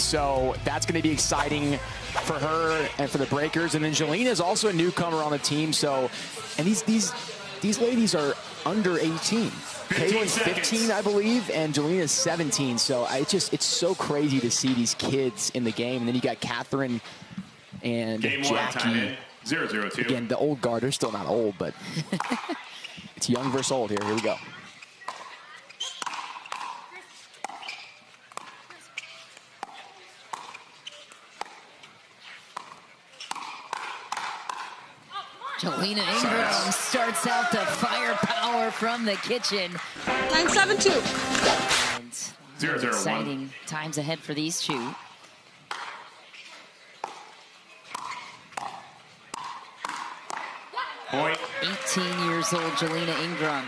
So that's going to be exciting for her and for the Breakers. And then Jalina is also a newcomer on the team. So, and these ladies are under 18. Kaylin's 15, I believe, and Jalina's 17. So it's so crazy to see these kids in the game. And then you got Catherine and Jackie. 0-0-2. Again, the old guard. They're still not old, but it's young versus old here. Here we go. Jalina Ingram starts out the firepower from the kitchen. 9-7-2. 0-0-1. Exciting times ahead for these two. Point. 18 years old, Jalina Ingram,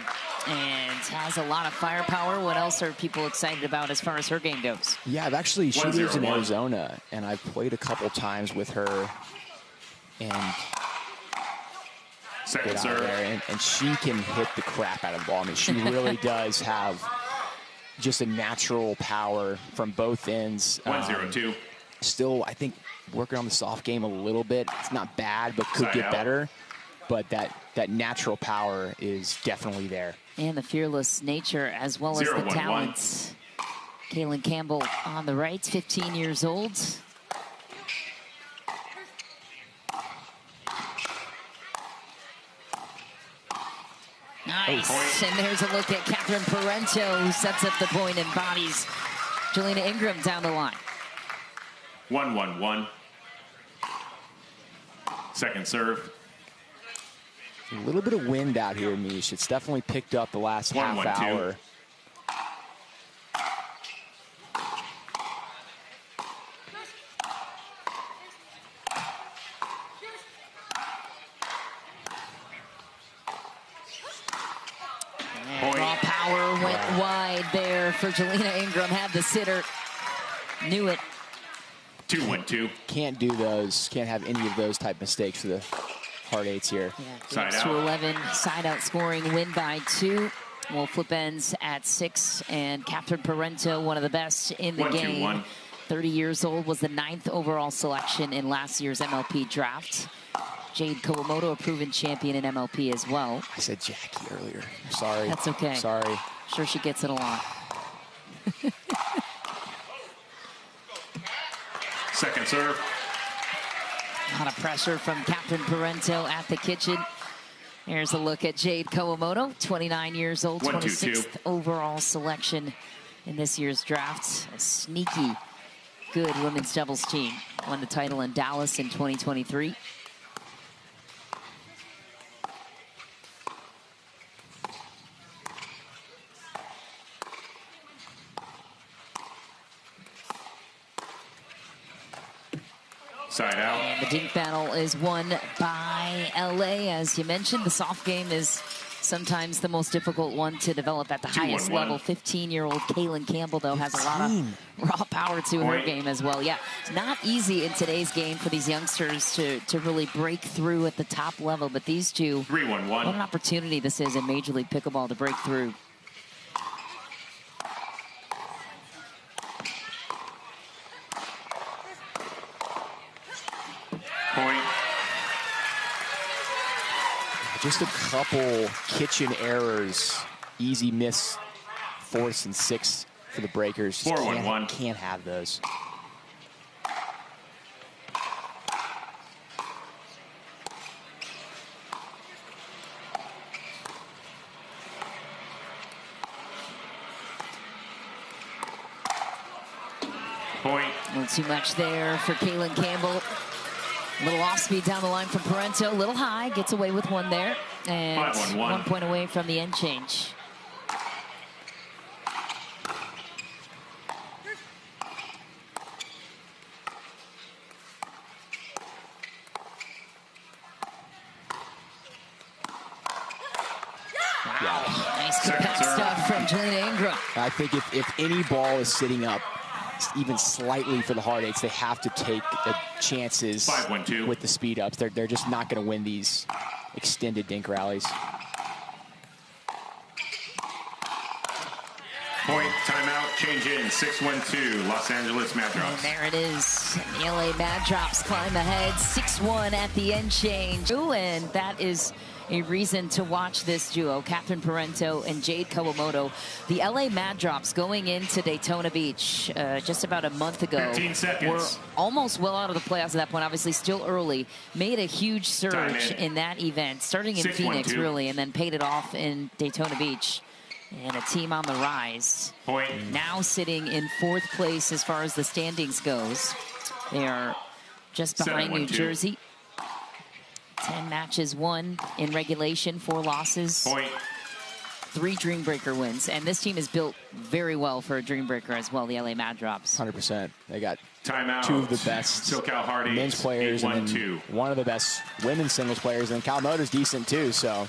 and has a lot of firepower. What else are people excited about as far as her game goes? Yeah, she lives in Arizona, and I've played a couple times with her, and second serve, there, and she can hit the crap out of the ball. I mean, she really does have just a natural power from both ends. 1-0-2. Still, I think working on the soft game a little bit. It's not bad, but could get better. But that natural power is definitely there. And the fearless nature as well as the talents. Kaylin Campbell on the right, 15 years old. Nice. And there's a look at Catherine Parenteau, who sets up the point and bodies Jalina Ingram down the line. 1-1-1. Second serve. A little bit of wind out here, Mish. It's definitely picked up the last half hour. Raw power went wide there for Jalina Ingram. Had the sitter. Knew it. 2-1-2. Can't do those. Can't have any of those type mistakes for the hard eights here. Yeah, to 11, side out scoring, win by 2. We'll flip ends at 6, and Catherine Parenteau, one of the best in the game. 30 years old, was the 9th overall selection in last year's MLP draft. Jade Kawamoto, a proven champion in MLP as well. I said Jackie earlier. Sorry. That's okay. Sorry. Sure she gets it a lot. Second serve. A lot of pressure from Catherine Parenteau at the kitchen. Here's a look at Jade Kawamoto, 29 years old, 26th overall selection in this year's draft. A sneaky good women's doubles team. Won the title in Dallas in 2023. Side out. And the dink battle is won by LA. As you mentioned, the soft game is sometimes the most difficult one to develop at the highest level. 15-year-old Kaylin Campbell, though, has a lot of raw power to her game as well. Yeah, it's not easy in today's game for these youngsters to really break through at the top level. But these two, 3-1-1. What an opportunity this is in Major League Pickleball to break through. Point. Just a couple kitchen errors. Easy miss, 4th and 6th for the Breakers. 4-1-1. Can't have those. Point. A little too much there for Kaylin Campbell. A little off speed down the line from Parenteau. A little high, gets away with one there. And 1 point away from the end change. Wow, nice compact stuff from Jalina Ingram. I think if any ball is sitting up even slightly for the hard eights, they have to take the chances 5-1-2 with the speed ups. They're just not going to win these extended dink rallies. Point, timeout, change in, 6-1-2, Los Angeles Mad And Drops. there it is. The LA Mad Drops climb ahead, 6-1 at the end change. And that is a reason to watch this duo, Catherine Parenteau and Jade Kawamoto. The LA Mad Drops going into Daytona Beach just about a month ago. 15 seconds. Were almost well out of the playoffs at that point, obviously still early. Made a huge surge in that event, starting in Phoenix, really, and then paid it off in Daytona Beach. And a team on the rise. Point. Now sitting in 4th place as far as the standings goes. They are just behind New Jersey. 10 matches won in regulation, 4 losses. Point. 3 Dreambreaker wins. And this team is built very well for a Dreambreaker as well, the LA Mad Drops. 100%. They got Timeout. 2 of the best SoCal Hardy men's players and then 1 of the best women's singles players. And Kawamoto's decent too, so.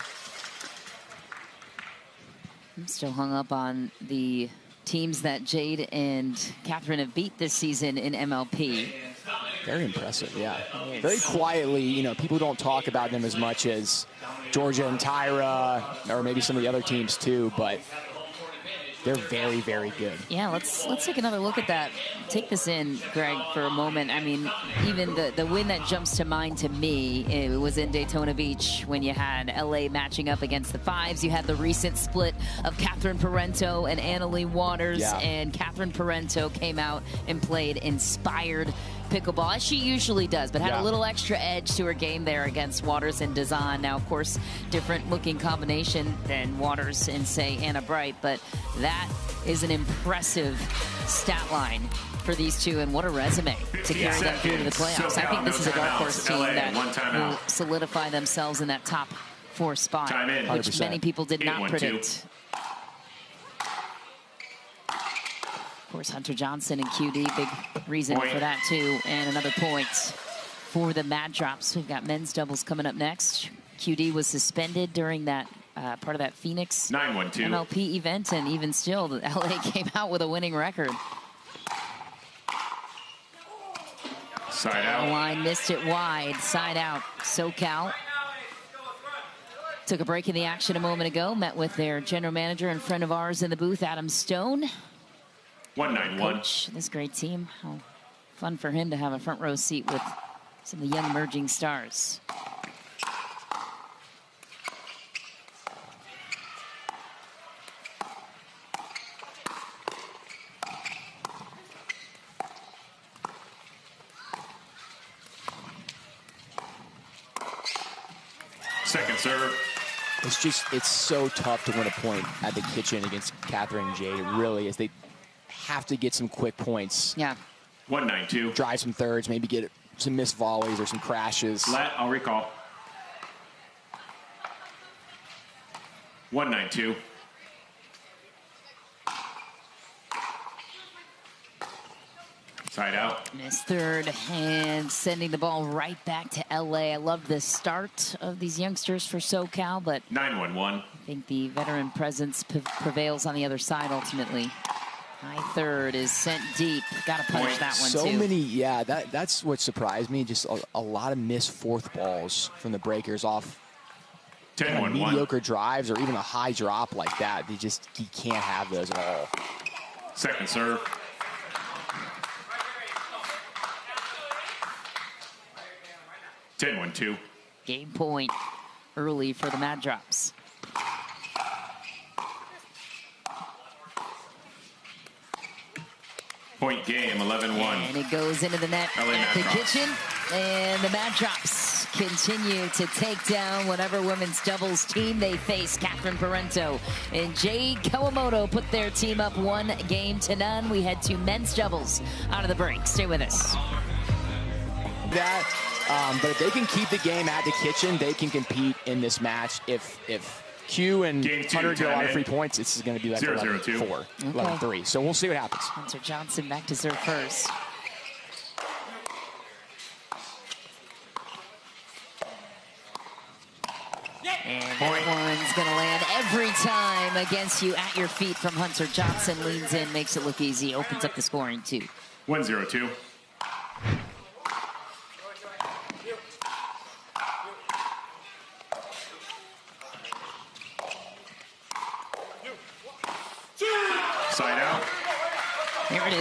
I'm still hung up on the teams that Jade and Catherine have beat this season in MLP. Very impressive, yeah. Very quietly, you know, people don't talk about them as much as Georgia and Tyra, or maybe some of the other teams too, but they're very, very good. Yeah, let's take another look at that. Take this in, Greg, for a moment. I mean, even the win that jumps to mind to me, it was in Daytona Beach when you had LA matching up against the Fives. You had the recent split of Catherine Parenteau and Annalie Waters, and Catherine Parenteau came out and played inspired pickleball, as she usually does, but had a little extra edge to her game there against Waters and Dazan. Now, of course, different looking combination than Waters and, say, Anna Bright, but that is an impressive stat line for these two, and what a resume to carry them through to the playoffs. I think this is a dark horse team that will solidify themselves in that top 4 spot, which many people did not predict. Of course, Hunter Johnson and QD, big reason for that too. And another point for the Mad Drops. We've got men's doubles coming up next. QD was suspended during that part of that Phoenix MLP event, and even still, the LA came out with a winning record. Side out. Line missed it wide. Side out. SoCal took a break in the action a moment ago. Met with their general manager and friend of ours in the booth, Adam Stone. 191. Coach this great team. How fun for him to have a front row seat with some of the young emerging stars. Second serve. It's so tough to win a point at the kitchen against Catherine and Jade. It really is. They have to get some quick points. Yeah. 192. Drive some thirds, maybe get some missed volleys or some crashes. I'll recall. 192. Side out. Missed third, and sending the ball right back to LA. I love the start of these youngsters for SoCal, but 911. I think the veteran presence prevails on the other side ultimately. High third is sent deep. Got to punish that one so too. Many, yeah, that's what surprised me. Just a lot of missed 4th balls from the breakers off 10-1-1. mediocre drives or even a high drop like that. You can't have those at all. Second serve. Ten 1-2. Game point early for the Mad Drops. Point game, 11-1. And it goes into the net at the kitchen. And the Mad Drops continue to take down whatever women's doubles team they face. Catherine Parenteau and Jade Kawamoto put their team up 1-0. We head to men's doubles out of the break. Stay with us. But if they can keep the game at the kitchen, they can compete in this match. If Q and Hunter get a lot of free points, this is going to be like 11-4, 11-3. So we'll see what happens. Hunter Johnson back to serve first. And that one's going to land every time against you at your feet from Hunter Johnson. Leans in, makes it look easy, opens up the scoring too. 1-0-2. Side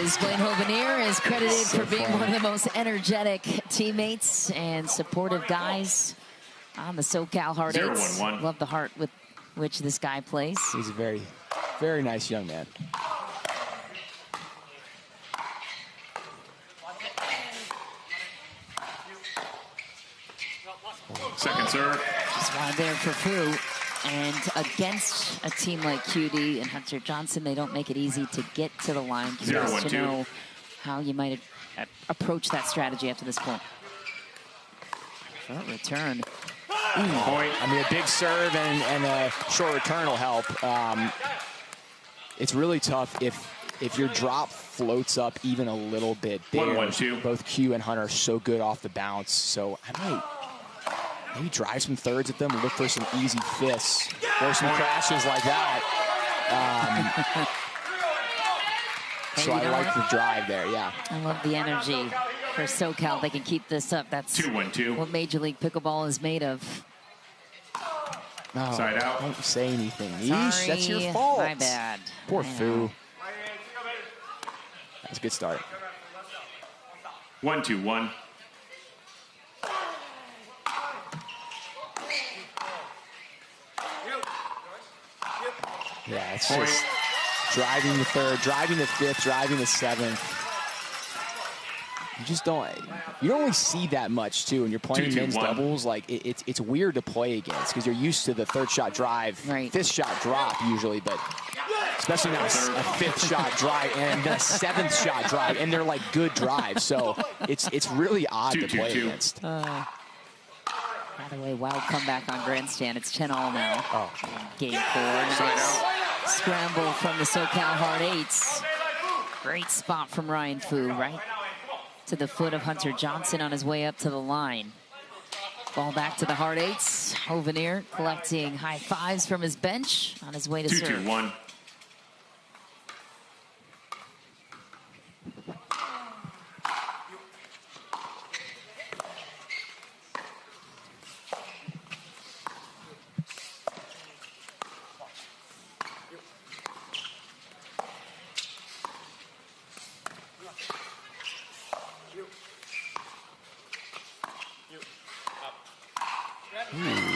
is Blaine Hovenier, is credited for being one of the most energetic teammates and supportive guys on the SoCal Heart Eights. Love the heart with which this guy plays. He's a very, very nice young man. Second serve. Just wanted there for Fu. And against a team like QD and Hunter Johnson, they don't make it easy to get to the line. Curious to know how you might approach that strategy after this point. Short return. Point. I mean, a big serve and a short return will help. It's really tough if your drop floats up even a little bit there. 1-1-2. Both Q and Hunter are so good off the bounce. So I might maybe drive some thirds at them, look for some easy fists or some crashes like that. So I like the drive there, yeah. I love the energy for SoCal. They can keep this up. That's 2-1-2. what Major League Pickleball is made of. No, Side out. Don't say anything. Sorry, Yeesh, that's your fault. my bad. Poor Fu. That's a good start. 1-2-1. Yeah, it's just driving the third, driving the fifth, driving the seventh. You just don't really see that much too when you're playing men's doubles. Like it's weird to play against because you're used to the third shot drive, fifth shot drop usually, but especially now a fifth shot drive and then a seventh shot drive, and they're like good drives. So it's really odd to play against. By the way, wild comeback on grandstand. It's 10-all now. Oh. Game 4. Nice scramble from the SoCal Heart Eights. Great spot from Ryan Fu, right to the foot of Hunter Johnson on his way up to the line. Ball back to the Heart Eights. Hovenier collecting high fives from his bench on his way to serve. 2-2-1.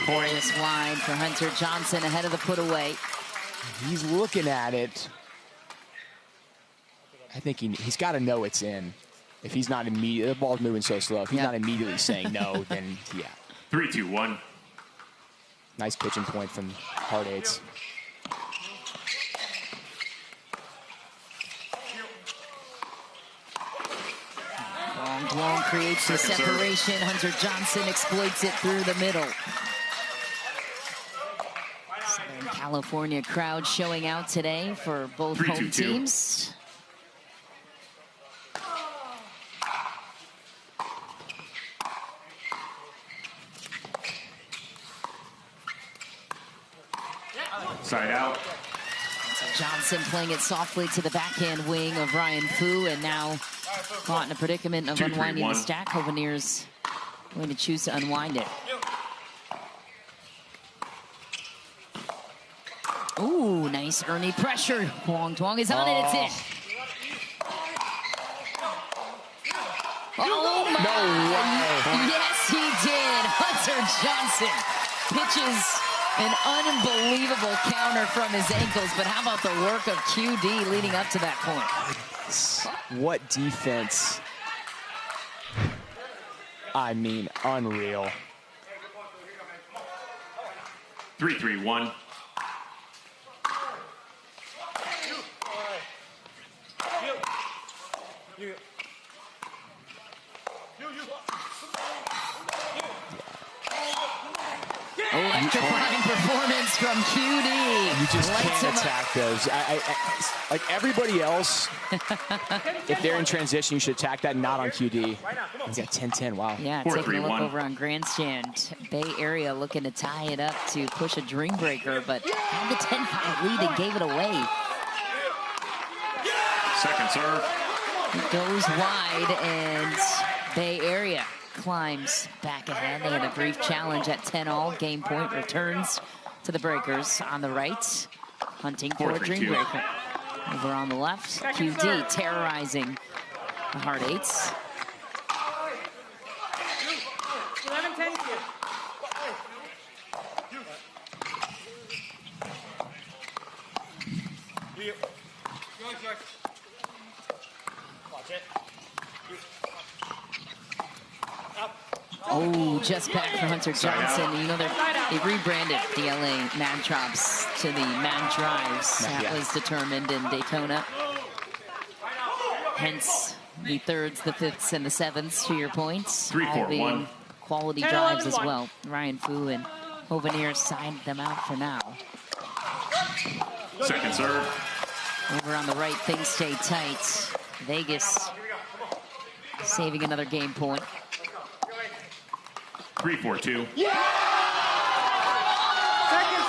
Point. Just wide for Hunter Johnson ahead of the put away. He's looking at it. I think he's got to know it's in. If he's not immediately, the ball's moving so slow. If he's not immediately saying no, then yeah. 3-2-1. Nice pitching point from Heart Eights. Quang Duong creates the separation. Hunter Johnson exploits it through the middle. Southern California crowd showing out today for both home teams. Side out. Johnson playing it softly to the backhand wing of Ryan Fu, and now caught in a predicament of unwinding the stack. Hovenier's going to choose to unwind it. Ooh, nice Ernie pressure. Quang Duong is on it, it's in. Oh my! No way. Yes, he did. Hunter Johnson pitches an unbelievable counter from his ankles, but how about the work of QD leading up to that point? What defense. I mean, unreal. 3-3-1. Electrifying performance from QD. You just can't attack those. Like everybody else, if they're in transition, you should attack that, not on QD. He's got 10-10, wow. Yeah, taking a look over on grandstand. Bay Area looking to tie it up to push a Dreambreaker, but had the 10-5 lead and gave it away. Second serve. It goes wide, and Bay Area climbs back ahead. They had a brief challenge at 10-all. Game point returns to the breakers on the right, hunting for a Dreambreaker. Over on the left, QD terrorizing the hard eights. 11-10. Oh, just back for Hunter Johnson. You know, they rebranded the LA Mad Drops to the Mad Drives. That was determined in Daytona. Hence the thirds, the fifths, and the sevenths, to your points. 3-4-1. Quality drives as well. Ryan Fu and Hovenier signed them out for now. Second serve. Over on the right, things stay tight. Vegas saving another game point. 3-4-2. Second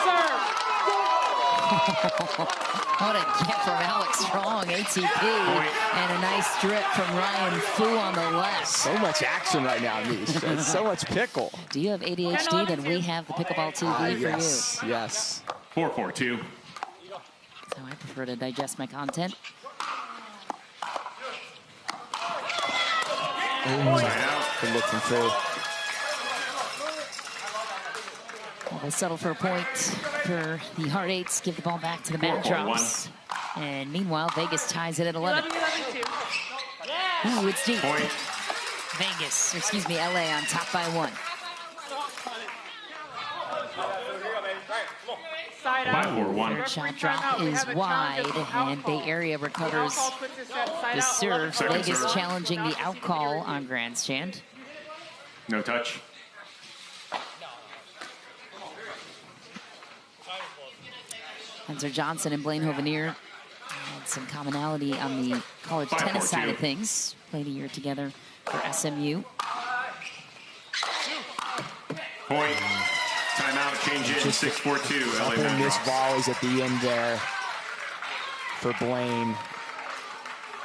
serve. What a get from Alex Strong, ATP. And a nice strip from Ryan Fu on the left. So much action right now, Nish. It's so much pickle. Do you have ADHD? Then we have the Pickleball TV for yes, you. Yes. 4-4-2. That's how I prefer to digest my content. Side out. Good look from Fu. Well, they settle for a point for the hard eights. Give the ball back to the Mad Drops. And meanwhile, Vegas ties it at 11. 11-2. Ooh, it's deep. Point. Vegas, or excuse me, LA on top by 1. Side out. 5-4-1. Third shot drop is wide, and Bay Area recovers the serve. Second Vegas serve. challenging the out call on grandstand. No touch. Hunter Johnson and Blaine Hovenier had some commonality on the college tennis side of things. Played a year together for SMU. Point. Timeout. Change in. 6-4-2. LA Couple Mad missed Drops. volleys at the end there for Blaine.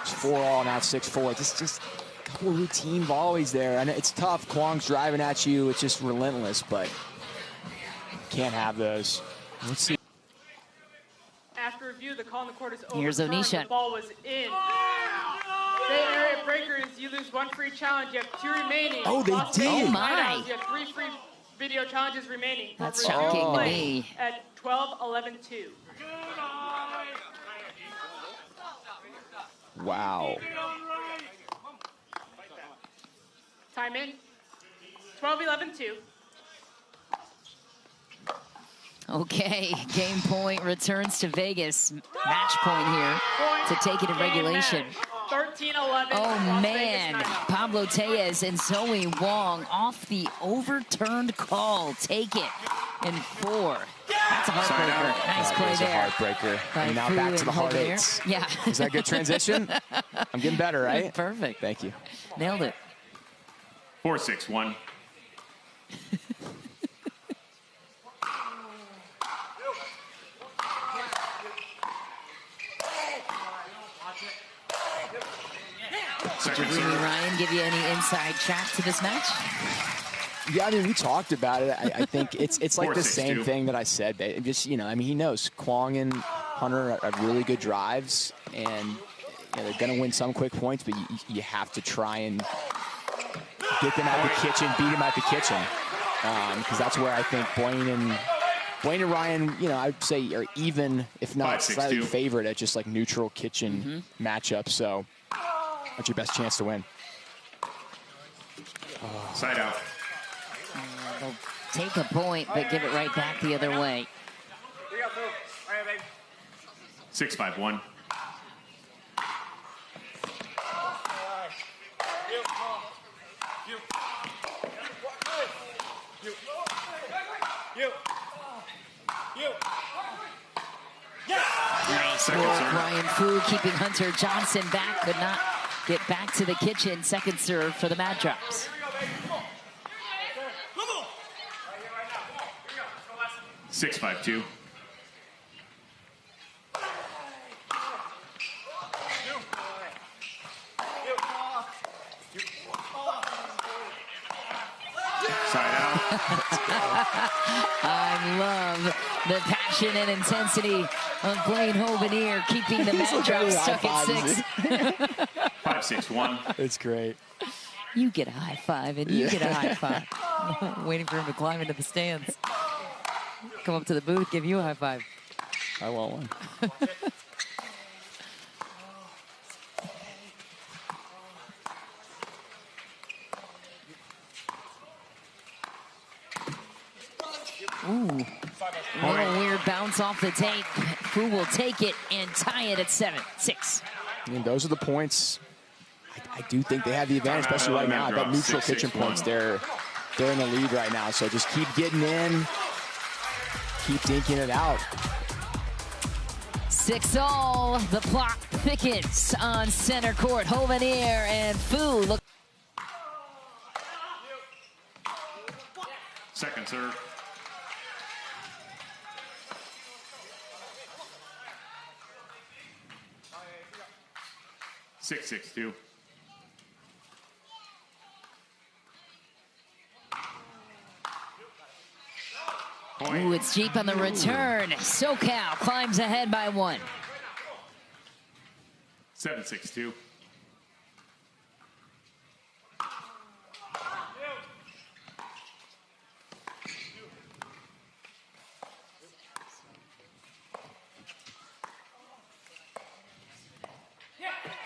It's 4-all, now 6-4. Just a couple routine volleys there. And it's tough. Quang's driving at you. It's just relentless, but can't have those. Let's see. After review, the call in the court is Here's overturned. Onisha. The ball was in. Bay Area breakers, you lose 1 free challenge. You have 2 remaining. Oh, they Lost did. eight Oh, my. side-outs. You have 3 free video challenges remaining. That's Review shocking to play me. At 12-11-2. Wow. Time in. 12-11-2. Okay, game point returns to Vegas. Match point here to take it in regulation. 13-11. Oh, Las man. Vegas timeout. Pablo Tellez and Zoe Wong off the overturned call. Take it in 4. That's a heartbreaker. Nice That play is a there. heartbreaker. by And now Fu back to and the hard Hovenier. eights. Yeah. Is that a good transition? I'm getting better, right? Perfect. Thank you. Nailed it. 4-6-1. Second Did serve. Ryan give you any inside track to this match? Yeah, I mean, we talked about it. I think it's like the 4-6-2. same thing that I said. Just, you know, I mean, he knows Quang and Hunter have really good drives, and you know, they're going to win some quick points, but you have to try and get them out of the kitchen, beat them out the kitchen, because that's where I think Blaine and Ryan, you know, I'd say are even, if not 5-6-2. slightly favored at just like neutral kitchen matchups. So that's your best chance to win. Side out. They'll take a point, but give it right back the other way. 6-5-1. Second serve. Ryan Fu keeping Hunter Johnson back, could not get back to the kitchen. Second serve for the Mad Drops. Six, 5-2. Side out. I love the passion and intensity of Blaine Hovenier, keeping the mat drop stuck at 6. 5-6-1. It's great. You get a high five, and you get a high five. Waiting for him to climb into the stands. Come up to the booth, give you a high five. I want one. Ooh, a little weird bounce off the tape. Fu will take it and tie it at 7-6. I mean, those are the points. I do think they have the advantage, especially right now. That neutral kitchen points, they're in the lead right now. So just keep getting in, keep dinking it out. 6-all. The clock thickens on center court. Hovenier and Fu look. Second serve. Six, 6-2. Ooh, it's deep on the return. SoCal climbs ahead by 1. 7-6-2.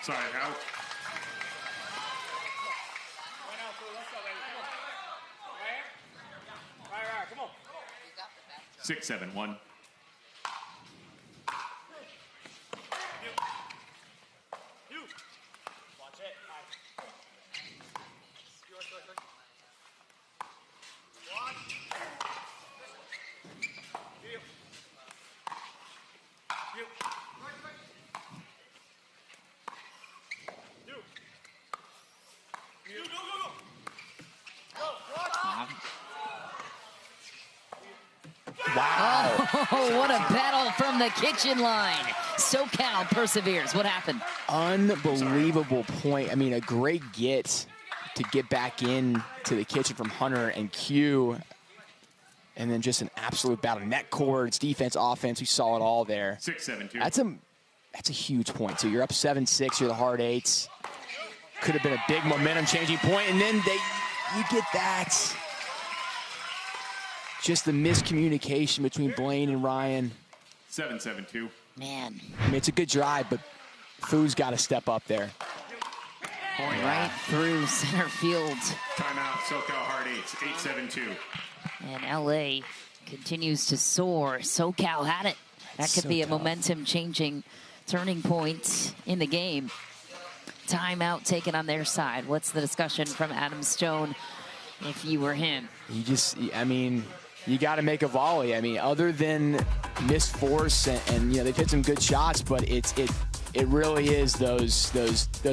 Sorry, out. 6-7-1. Wow. Oh, what a battle from the kitchen line. SoCal perseveres. What happened? Unbelievable point. I mean, a great get to get back in to the kitchen from Hunter and Q. And then just an absolute battle. Net cords, defense, offense. We saw it all there. 6-7-2. That's a huge point. So you're up 7-6. You're the hard 8s. Could have been a big momentum changing point, and then you get that. Just the miscommunication between Blaine and Ryan. 7-7-2. Man. I mean, it's a good drive, but Fu's got to step up there. Right through center field. Timeout, SoCal hard 8s. 8-7-2. And LA continues to soar. SoCal had it. That could be a momentum-changing turning point in the game. Timeout taken on their side. What's the discussion from Adam Stone if you were him? You got to make a volley. I mean, other than missed force and you know, they've hit some good shots, but it really is those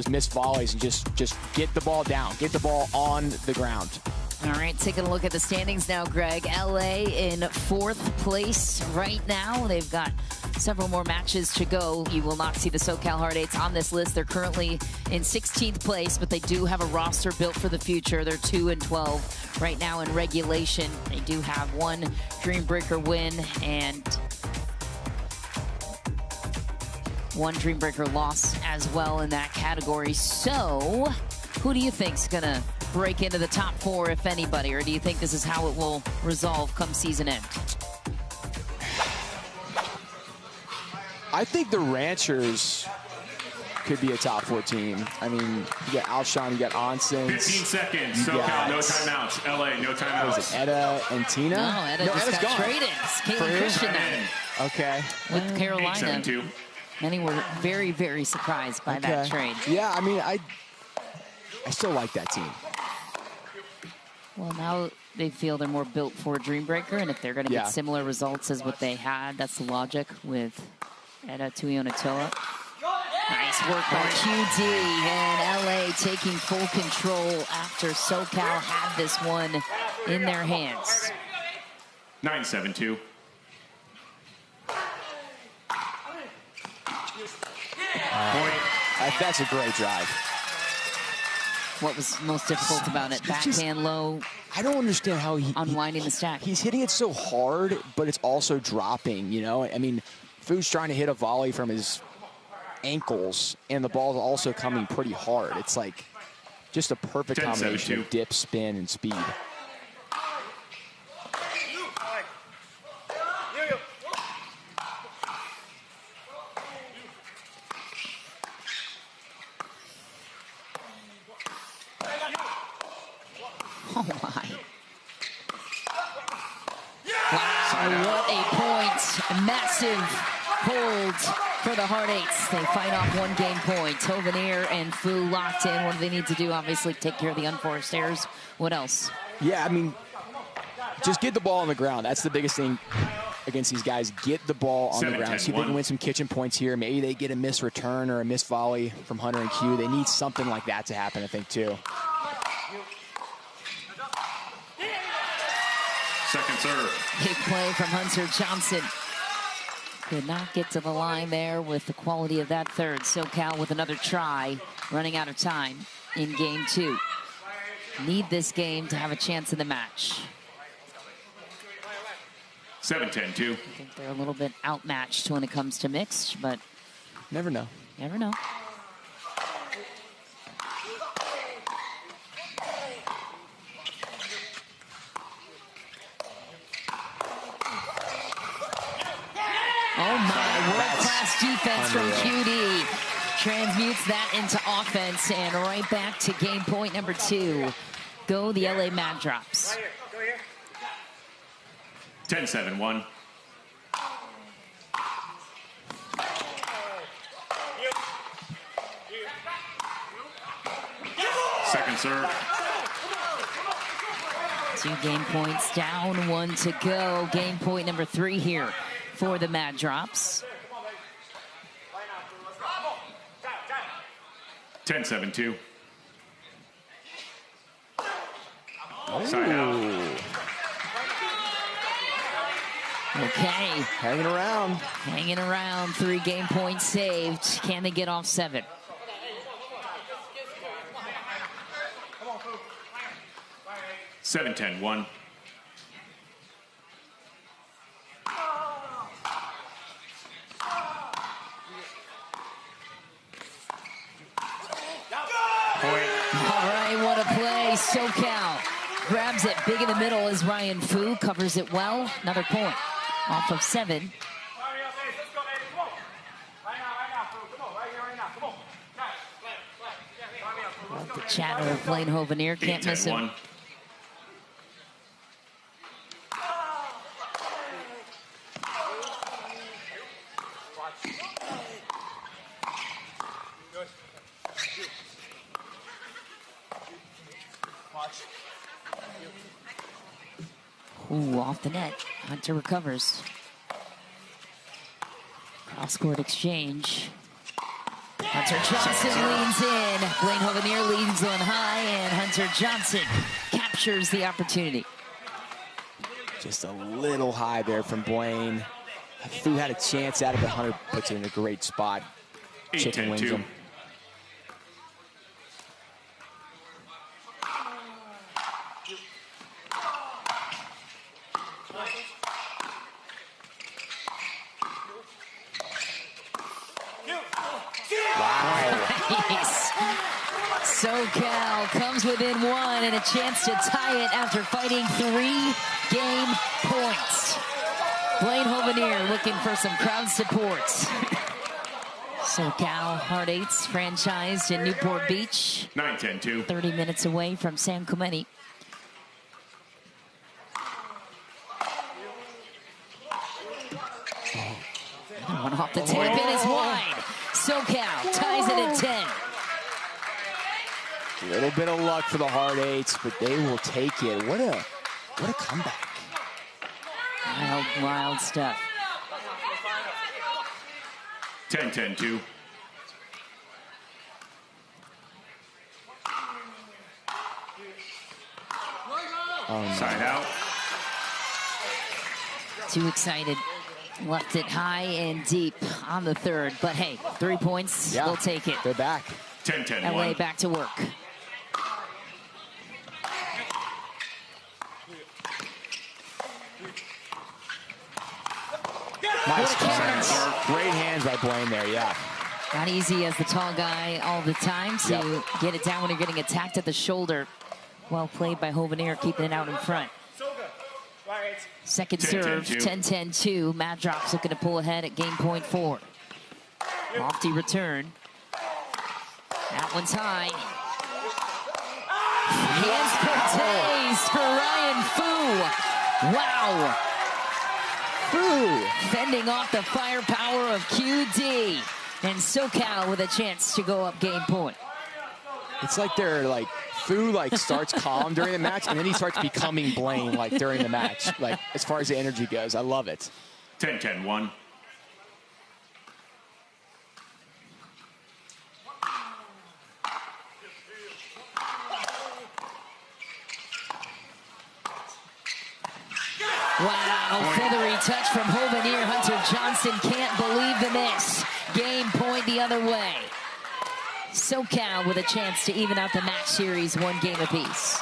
missed volleys and just get the ball down, get the ball on the ground. All right, taking a look at the standings now, Greg. LA in 4th place right now. They've got several more matches to go. You will not see the SoCal Hard 8s on this list. They're currently in 16th place, but they do have a roster built for the future. They're 2-12 right now in regulation. They do have one Dreambreaker win and one Dreambreaker loss as well in that category. So, who do you think's gonna break into the top 4, if anybody, or do you think this is how it will resolve come season end? I think the Ranchers could be a top 4 team. I mean, you got Alshon, you got Onsen. 15 seconds. SoCal, no timeouts. LA, no timeouts. What was it, Etta and Tina? No, Etta just got gone. traded. Caitlin Christian now Okay. with Carolina. 8-7-2. Many were very, very surprised by that trade. Yeah, I mean, I still like that team. Well, now they feel they're more built for Dreambreaker, and if they're going to get similar results as what they had, that's the logic with Etta Tuionatoa. Nice work by QD, and LA taking full control after SoCal had this one in their hands. 9-7-2. That's a great drive. what was most difficult about it? Backhand low. I don't understand how unwinding the stack. He's hitting it so hard, but it's also dropping, you know? I mean, Fu's trying to hit a volley from his ankles, and the ball's also coming pretty hard. It's like just a perfect combination of dip, spin, and speed. Oh my. Wow, what a point. Massive hold for the Hard Eights. They fight off 1 game point. Hovenier and Fu locked in. What do they need to do? Obviously take care of the unforced errors. What else? Yeah, I mean, just get the ball on the ground. That's the biggest thing against these guys. Get the ball on the ground. See if they can win some kitchen points here. Maybe they get a missed return or a missed volley from Hunter and Q. They need something like that to happen, I think, too. Second serve. Big play from Hunter Johnson. Could not get to the line there with the quality of that third. SoCal with another try, running out of time in game 2. Need this game to have a chance in the match. 7-10-2. I think they're a little bit outmatched when it comes to mixed, but never know. Never know. Oh my, world-class defense from QD. Transmutes that into offense, and right back to game point number 2. Go the LA Mad Drops. 10-7-1. Second serve. 2 game points down, 1 to go. Game point number 3 here for the Mad Drops. 10-7-2. Side out. Okay. Hanging around. Hanging around. 3 game points saved. Can they get off 7? Seven, 10-1. All right, what a play. SoCal grabs it big in the middle as Ryan Fu covers it well. Another point off of 7. The chatter of Blaine Hovenier, can't miss him. Ooh, off the net. Hunter recovers. Cross-court exchange. Hunter Johnson leans in. Blaine Hovenier leads on high, and Hunter Johnson captures the opportunity. Just a little high there from Blaine. Fu had a chance at it, but Hunter puts it in a great spot. Chicken wings him. Nice. SoCal comes within 1 and a chance to tie it after fighting 3 game points. Blaine Hovenier looking for some crowd support. SoCal Hard Eights franchised in Newport Beach. 9-10-2. 30 minutes away from San Clemente. One off the tip, it is wide. SoCal ties it at 10. A little bit of luck for the Hard Eights, but they will take it. What a comeback. Wild, wild stuff. 10-10-2. Oh, no. Side out. Too excited. Left it high and deep on the third. But hey, 3 points, Yeah, we'll take it. They're back. 10-10-1. LA back to work. Nice catch. Great hands by Blaine there, yeah. Not easy as the tall guy all the time to get it down when you're getting attacked at the shoulder. Well played by Hovenier, keeping it out in front. Second serve, 10-10-2. Matt Drops looking to pull ahead at game point 4. Lofty return. That one's high. Hands Parenteau for Ryan Fu. Wow. Fu fending off the firepower of QD. And SoCal with a chance to go up game point. It's like they're like, Fu like starts calm during the match, and then he starts becoming Blaine like during the match, like as far as the energy goes. I love it. 10-10-1. Wow, feathery touch from Hovenier. Hunter Johnson can't believe the miss. Game point the other way. SoCal with a chance to even out the match series, 1 game apiece.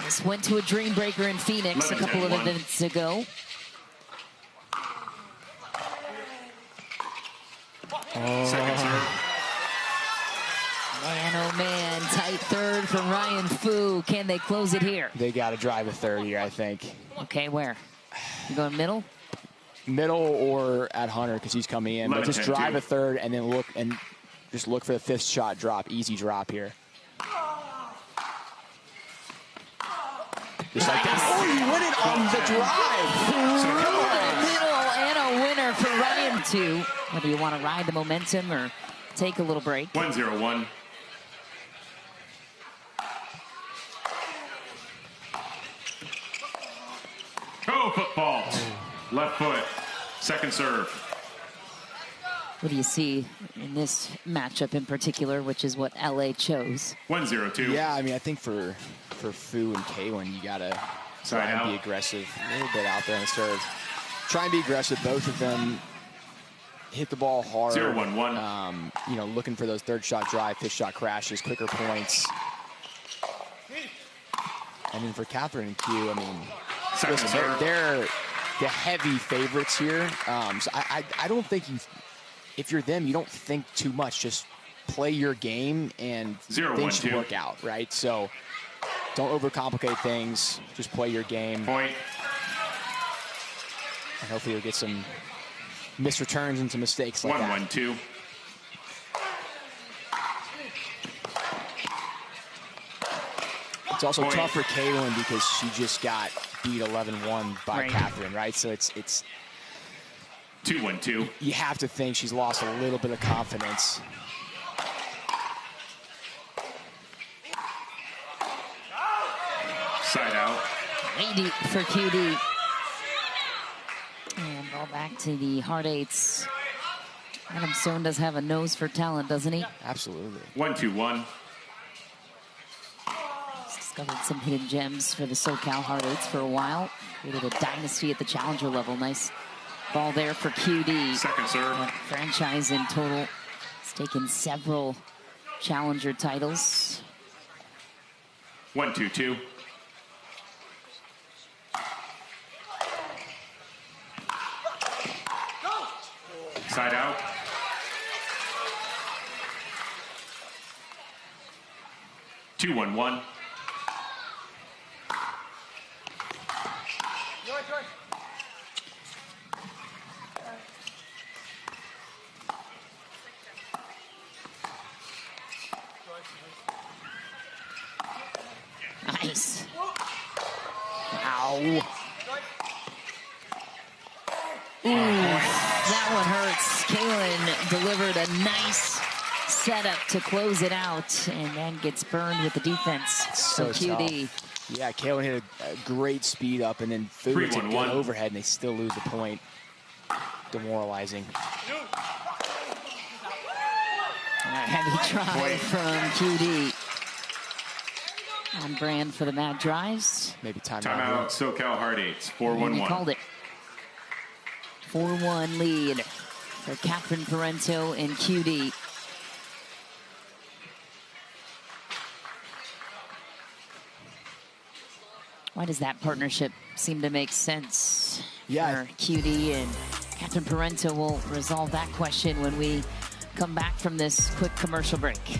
This went to a Dreambreaker in Phoenix a couple of events ago. Second serve. Man, oh man, tight third from Ryan Fu. Can they close it here? They got to drive a third here, I think. Okay, where? You going middle? Middle or at Hunter because he's coming in. But just drive a third and then look and just look for the 5th shot drop. Easy drop here. Just like that. Oh, you win it on the drive. Middle and a winner for Ryan 2. Whether you want to ride the momentum or take a little break. 1-0-1. Oh, football. Left foot. Second serve. What do you see in this matchup in particular, which is what LA chose? 1-0-2. Yeah, I mean, I think for Fu and Kaylin, you got to try and be aggressive. A little bit out there on the serve. Try and be aggressive. Both of them hit the ball hard. 0-1-1. You know, looking for those 3rd shot drive, 5th shot crashes, quicker points. And then for Catherine and Q, I mean, listen, they're the heavy favorites here. So I don't think if you're them, you don't think too much. Just play your game and things should work out, right? So don't overcomplicate things. Just play your game. Point. And hopefully you'll get some missed returns and some mistakes like that. 1-1-2. It's also tough for Kaylin because she just got beat 11-1 by Catherine, right? So it's 2-1-2. You have to think she's lost a little bit of confidence. Side out. 80 for QD. And ball back to the hard 8s. Adam Stone does have a nose for talent, doesn't he? Absolutely. 1-2-1. Discovered some hidden gems for the SoCal hard 8s for a while. Created a dynasty at the challenger level. Nice ball there for QD. Second serve. Franchise in total. It's taken several challenger titles. 1-2-2. Side out. Two, 1-1. Nice. Wow. Ooh, that one hurts. Kaylin delivered a nice setup to close it out and then gets burned with the defense. So QD. Tough. Yeah, Kaylin hit a great speed up and then threw it to good overhead and they still lose the point. Demoralizing. Heavy try from QD. On brand for the Mad Drives. Maybe timeout. Timeout, SoCal hard 8s, 4-1-1. They called it. 4-1 lead for Catherine Parenteau and QD. Why does that partnership seem to make sense for QD, and Captain Parenteau will resolve that question when we come back from this quick commercial break.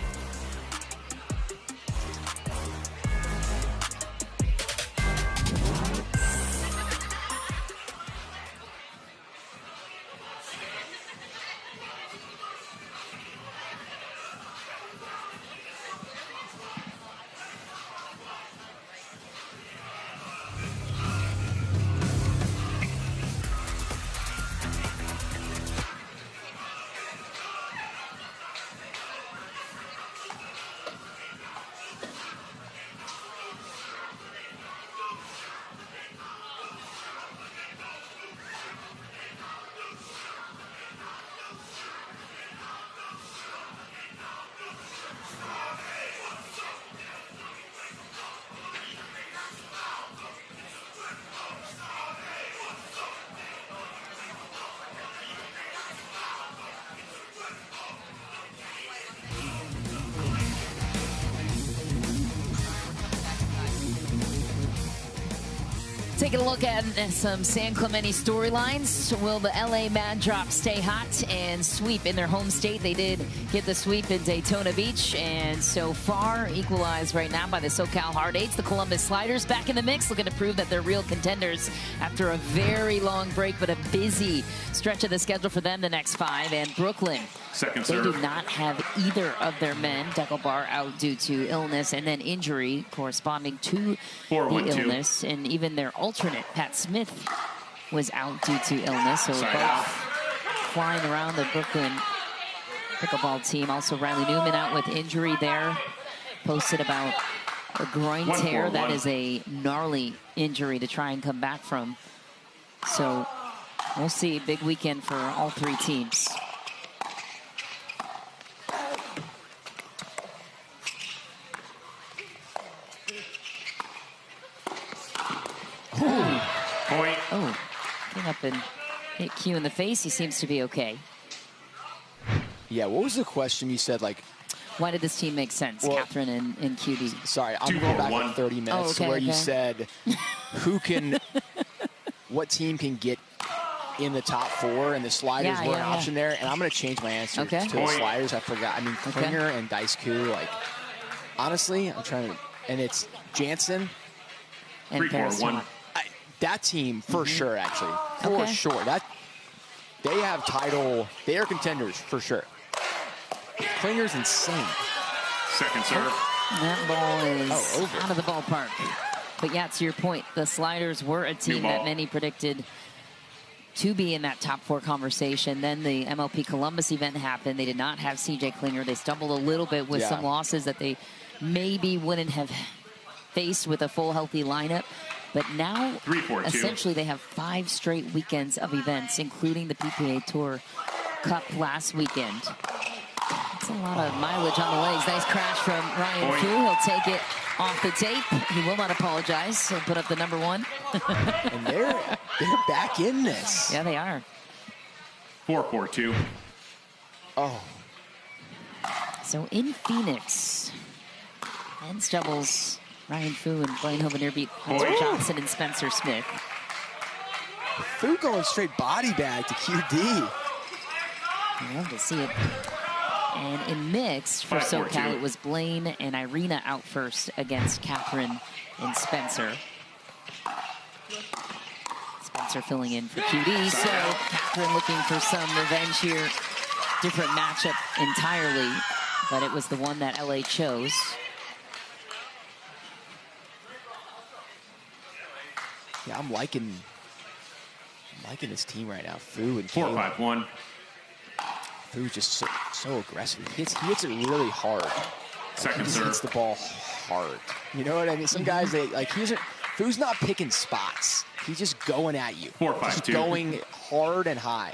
Taking a look at some San Clemente storylines. Will the LA Mad Drop stay hot and sweep in their home state? They did get the sweep in Daytona Beach, and so far equalized right now by the SoCal Hard Eights. The Columbus Sliders back in the mix, looking to prove that they're real contenders after a very long break, but a busy stretch of the schedule for them the next 5. And Brooklyn, second they serve. do not have either of their men. Deckelbar out due to illness and then injury corresponding to the illness, and even their alternate, Pat Smith, was out due to illness. So both flying around the Brooklyn pickleball team. Also, Riley Newman out with injury there. Posted about a groin tear. That is a gnarly injury to try and come back from. So we'll see. Big weekend for all 3 teams. Point. Oh, came up and hit Q in the face. He seems to be okay. Yeah, what was the question you said, like? Why did this team make sense, Catherine and QD? Sorry, I'm going back in 30 minutes where you said who can, what team can get in the top 4, and the Sliders were an option there, and I'm going to change my answer to the Sliders. I forgot. I mean, Klinger and Dice Koo, like, honestly, I'm trying to, and it's Jansen and 3-4-1. That team, for sure, actually. For sure. That they have title. They are contenders, for sure. Klinger's insane. Second serve. That ball is out of the ballpark. But yeah, to your point, the Sliders were a team that many predicted to be in that top 4 conversation. Then the MLP Columbus event happened. They did not have CJ Klinger. They stumbled a little bit with some losses that they maybe wouldn't have faced with a full healthy lineup. But now, essentially, they have 5 straight weekends of events, including the PPA Tour Cup last weekend. That's a lot of mileage on the legs. Nice crash from Ryan Fu. He'll take it off the tape. He will not apologize. He'll put up the number 1. And they're back in this. Yeah, they are. 4-4-2. Oh. So in Phoenix, men's doubles, Ryan Fu and Blaine Hovenier beat Hunter Johnson and Spencer Smith. Fu going straight body bag to QD. I love to see it. And in mixed for SoCal, it was Blaine and Irina out first against Catherine and Spencer. Spencer filling in for QD. So Catherine looking for some revenge here. Different matchup entirely, but it was the one that LA chose. Yeah, I'm liking this team right now. Fu and 4-5-1. Fu's just so aggressive. He hits it really hard. Second he serve. hits the ball hard. You know what I mean? Some guys, Fu's not picking spots. He's just going at you. 4-5-2. Just going hard and high.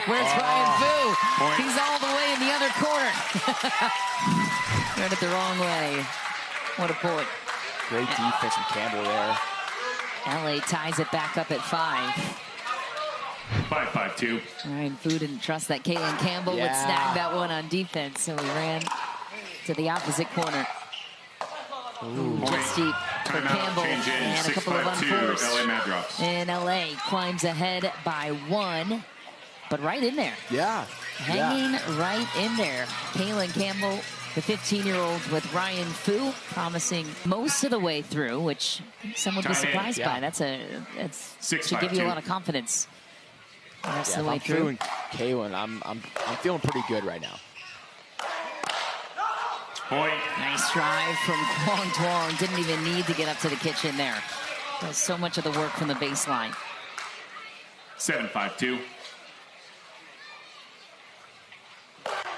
Where's Ryan Fu? He's all the way in the other corner. Read it the wrong way. What a point. Great defense from Campbell there. LA ties it back up at 5. 5-5-2. Ryan Fu didn't trust that Caitlin Campbell would snag that one on defense, so he ran to the opposite corner. Just deep for Campbell, and a couple of unforced. LA Mad Drops. And LA climbs ahead by 1, but right in there. Hanging right in there. Caitlin Campbell, the 15-year-old with Ryan Fu, promising most of the way through, which some would be surprised by. That should give you a lot of confidence. The rest of the way through. Caitlin, I'm feeling pretty good right now. Point. Nice drive from Quang Duong. Didn't even need to get up to the kitchen there. Does so much of the work from the baseline. 7-5-2.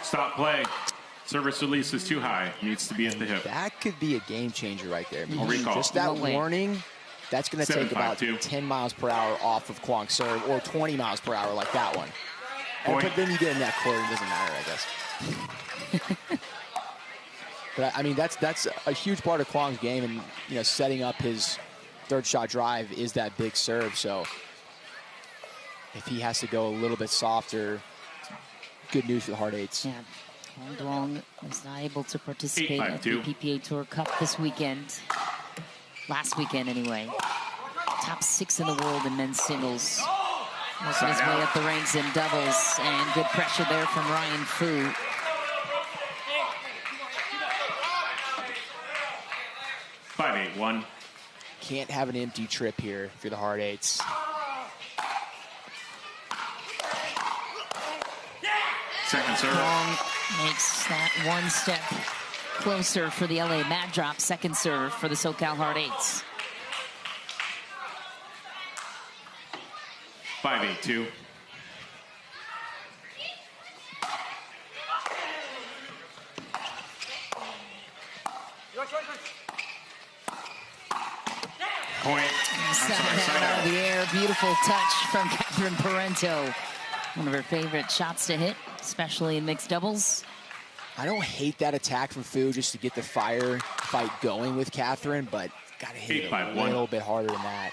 Stop play. Service release is too high. Needs to be at the hip. That could be a game changer right there. Recall. Just that warning, that's going to take about 10 miles per hour off of Quang's serve, or 20 miles per hour like that one. But then you get a net court, it doesn't matter, I guess. But I mean, that's a huge part of Quang's game, and setting up his third shot drive is that big serve. So if he has to go a little bit softer, good news for the Hard Eights. Yeah, Quang Duong was not able to participate at the PPA Tour Cup this weekend. Last weekend, anyway. Top 6 in the world in men's singles. Working his way up the ranks in doubles, and good pressure there from Ryan Fu. 5-8-1. Can't have an empty trip here for the Hard Eights. Second serve. Duong makes that one step closer for the LA Mad Drop. Second serve for the SoCal Hard Eights. 5-8-2. Point. Out of the air. Beautiful touch from Catherine Parenteau. One of her favorite shots to hit, especially in mixed doubles. I don't hate that attack from Fu just to get the fight going with Catherine, but got to hit it a little bit harder than that.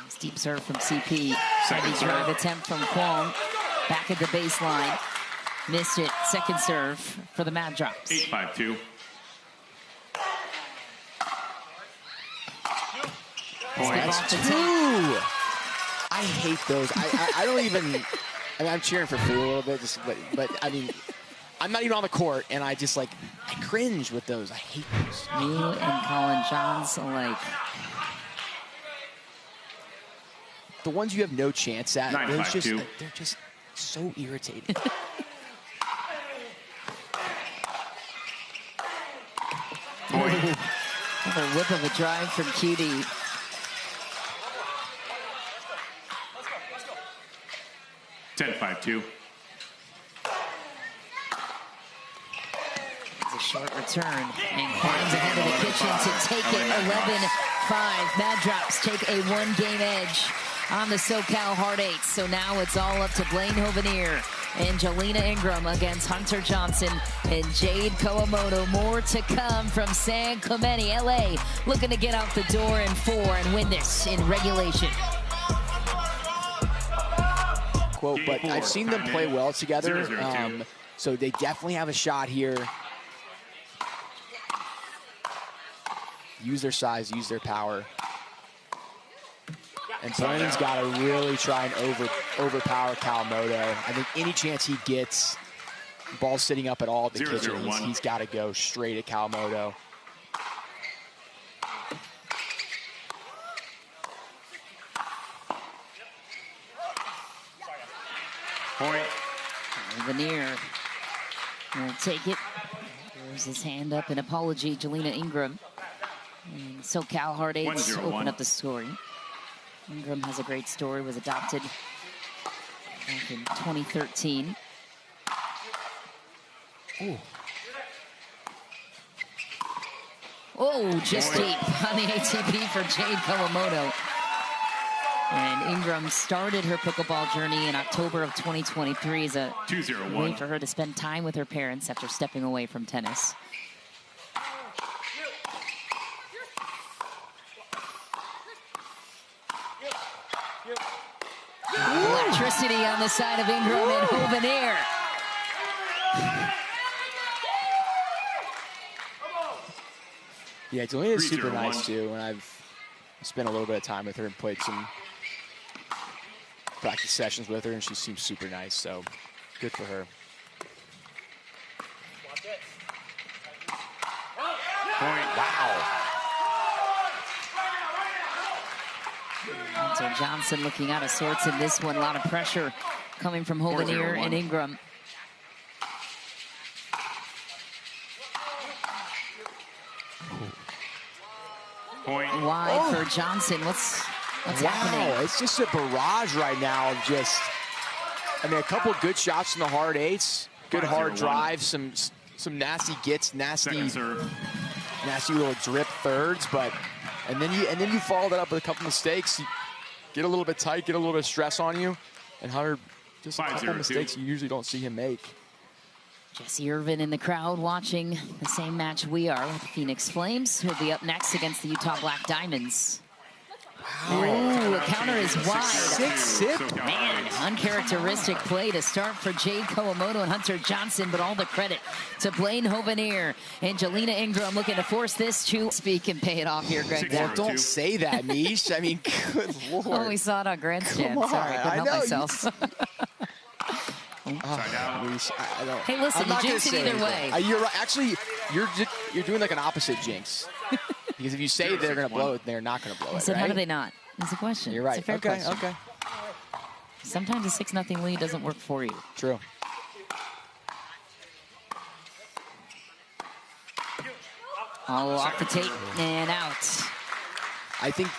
Nice deep serve from CP. Heavy drive attempt from Quang. Back at the baseline. Missed it. Second serve for the Mad Drops. 8-5-2. That's 2. I hate those. I don't even. I mean, I'm cheering for Fu a little bit, but I mean, I'm not even on the court, and I just I cringe with those. I hate those. You and Colin Johns alike. The ones you have no chance at, they're just so irritating. Another whip of a drive from QD. Let's go. 10-5-2. It's a short return, and climbs ahead of the kitchen to take it. 11-5. Mad Drops take a 1-game edge on the SoCal Hard Eights. So now it's all up to Blaine Hovenier and Jalina Ingram against Hunter Johnson and Jade Kawamoto. More to come from San Clemente. LA looking to get out the door in 4 and win this in regulation. Quote, but I've seen them play well together, so they definitely have a shot here. Use their size, use their power. And Blaine's got to really try and overpower Kawamoto. I think any chance he gets, ball sitting up at all at the kitchen, he's got to go straight at Kawamoto. Point. Hovenier will take it. There's his hand up in apology. Jalina Ingram. And SoCal Hard Eights open up the scoring. Ingram has a great story, was adopted back in 2013. Ooh. Oh, just deep on the ATP for Jade Kawamoto. And Ingram started her pickleball journey in October of 2023 as a way for her to spend time with her parents after stepping away from tennis. Electric intensity on the side of Ingram and Hovenier. Yeah, Jalina's super nice too, and I've spent a little bit of time with her and played some practice sessions with her, and she seems super nice, so good for her. Point. Wow. So Johnson looking out of sorts in this one. A lot of pressure coming from Hovenier and Ingram. Point. Wide for Johnson. What's happening? It's just a barrage right now of just, I mean, a couple of good shots in the hard eights, good hard drives, some nasty gets, nasty little drip thirds, but and then you follow that up with a couple mistakes. You get a little bit tight, get a little bit of stress on you, and Hunter just a couple mistakes you usually don't see him make. Jesse Irvin in the crowd watching the same match we are with the Phoenix Flames, who'll be up next against the Utah Black Diamonds. Wow. Ooh, the counter is wide. 6-6. Man, uncharacteristic play to start for Jade Kawamoto and Hunter Johnson, but all the credit to Blaine Hovenier and Jalina Ingram looking to force this to speak and pay it off here, Greg. Well, don't say that, Mish. I mean, good Lord. Oh, we saw it on Grandstand. Sorry, I couldn't help myself. Hey, listen, you jinx it either way. You're right. Actually, you're doing like an opposite jinx. Because if you say they're going to blow it, they're not going to blow it. I said, right? How do they not? That's a question. You're right. It's a fair question. Okay. Sometimes a 6-0 lead doesn't work for you. True. All off the tape and out. I think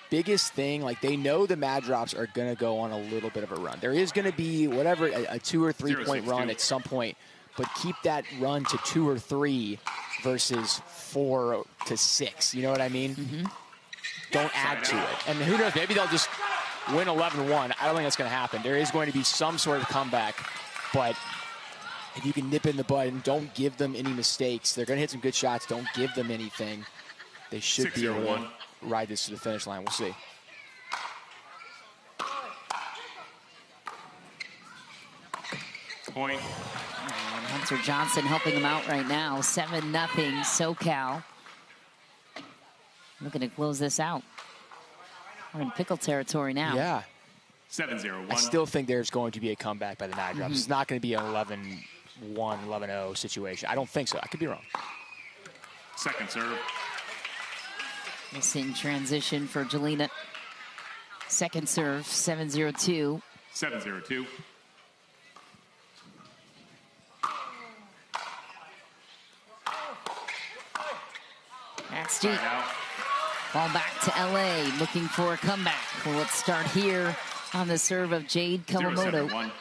biggest thing, like they know the Mad Drops are going to go on a little bit of a run. There is going to be whatever, a 2 or 3 point run at some point, but keep that run to 2 or 3 versus 4 to 6. You know what I mean? Mm-hmm. Don't add to it. And who knows, maybe they'll just win 11-1. I don't think that's going to happen. There is going to be some sort of comeback, but if you can nip in the bud and don't give them any mistakes, they're going to hit some good shots. Don't give them anything. They should be able to ride this to the finish line. We'll see. Point. And Hunter Johnson helping him out right now. 7-0 SoCal. Looking to close this out. We're in pickle territory now. Yeah. 7-0-1. I still think there's going to be a comeback by the Mad Drops. It's not going to be an 11-1, 11-0 situation. I don't think so. I could be wrong. Second serve. Missing transition for Jalina. Second serve, 7-0-2. 7-0-2. That's deep. Ball back to LA, looking for a comeback. Well, let's start here on the serve of Jade Kawamoto. 0-7-1.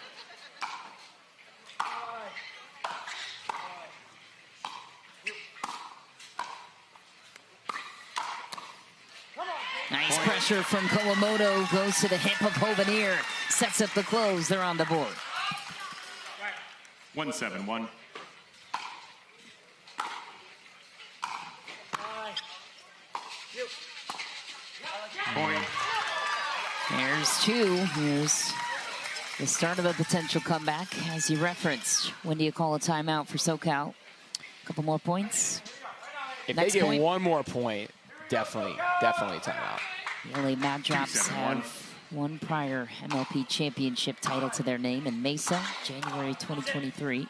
Nice pressure from Kawamoto, goes to the hip of Hovenier, sets up the close. They're on the board. 1-7-1. Point. There's 2. Here's the start of a potential comeback, as you referenced. When do you call a timeout for SoCal? A couple more points. If they get one more point, definitely timeout. The LA Mad Drops have one prior MLP championship title to their name in Mesa, January 2023.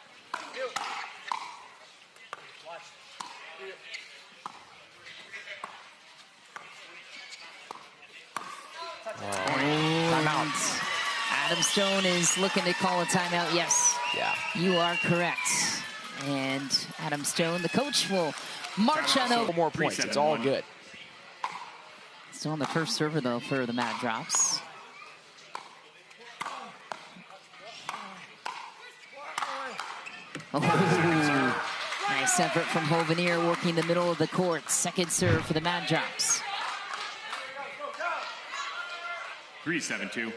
Timeout. Adam Stone is looking to call a timeout. Yes. Yeah. You are correct. And Adam Stone, the coach, will march on over. 4 more points. It's all good. Still on the first server, though, for the Mad Drops. Oh, nice effort from Hovenier, working the middle of the court. Second serve for the Mad Drops. 3-7-2.